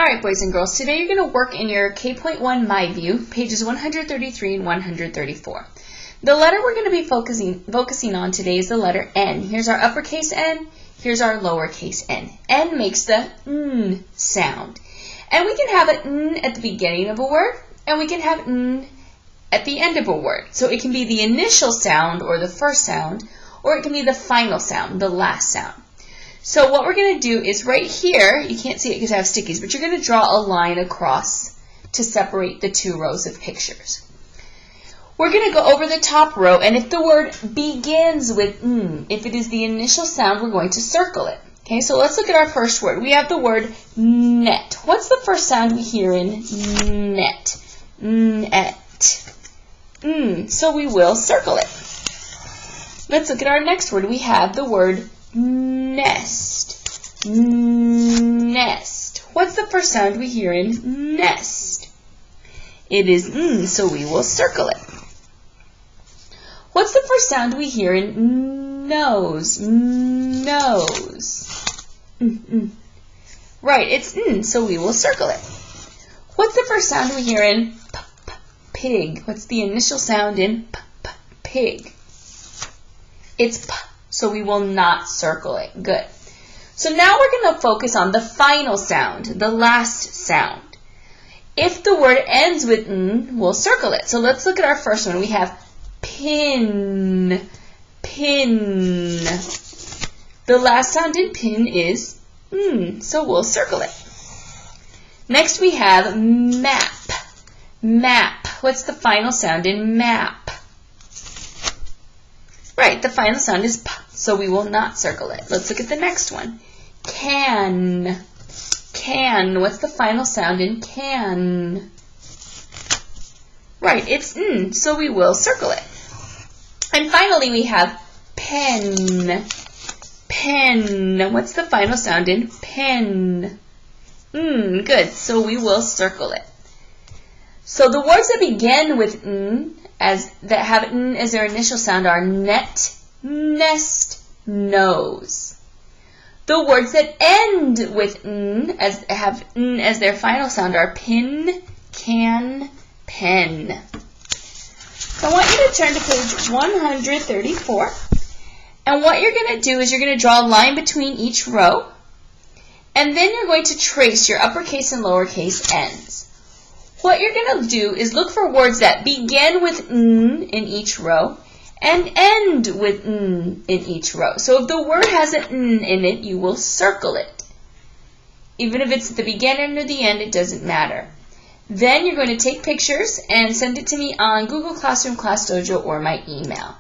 Alright, boys and girls, today you're going to work in your K.1 My View, pages 133 and 134. The letter we're going to be focusing on today is the letter N. Here's our uppercase N, here's our lowercase n. N makes the N sound. And we can have an N at the beginning of a word, and we can have N at the end of a word. So it can be the initial sound, or the first sound, or it can be the final sound, the last sound. So what we're going to do is right here, you can't see it because I have stickies, but you're going to draw a line across to separate the two rows of pictures. We're going to go over the top row, and if the word begins with N, if it is the initial sound, we're going to circle it. Okay, so let's look at our first word. We have the word net. What's the first sound we hear in net? Net. So we will circle it. Let's look at our next word. We have the word nest. Nest. What's the first sound we hear in nest? It is N, so we will circle it. What's the first sound we hear in nose? Nose. Right, it's N, so we will circle it. What's the first sound we hear in pig? What's the initial sound in pig? It's P, so we will not circle it. Good. So now we're going to focus on the final sound, the last sound. If the word ends with N, we'll circle it. So let's look at our first one. We have pin, pin. The last sound in pin is N, so we'll circle it. Next we have map, map. What's the final sound in map? Right, the final sound is P, so we will not circle it. Let's look at the next one. Can, can. What's the final sound in can? Right, it's N, so we will circle it. And finally we have pen, pen. What's the final sound in pen? Good, so we will circle it. So the words that begin with N, that have N as their initial sound are net, nest, nose. The words that end with N, have N as their final sound are pin, can, pen. So I want you to turn to page 134. And what you're going to do is you're going to draw a line between each row. And then you're going to trace your uppercase and lowercase n's. What you're going to do is look for words that begin with N in each row and end with N in each row. So if the word has an N in it, you will circle it. Even if it's at the beginning or the end, it doesn't matter. Then you're going to take pictures and send it to me on Google Classroom, Class Dojo, or my email.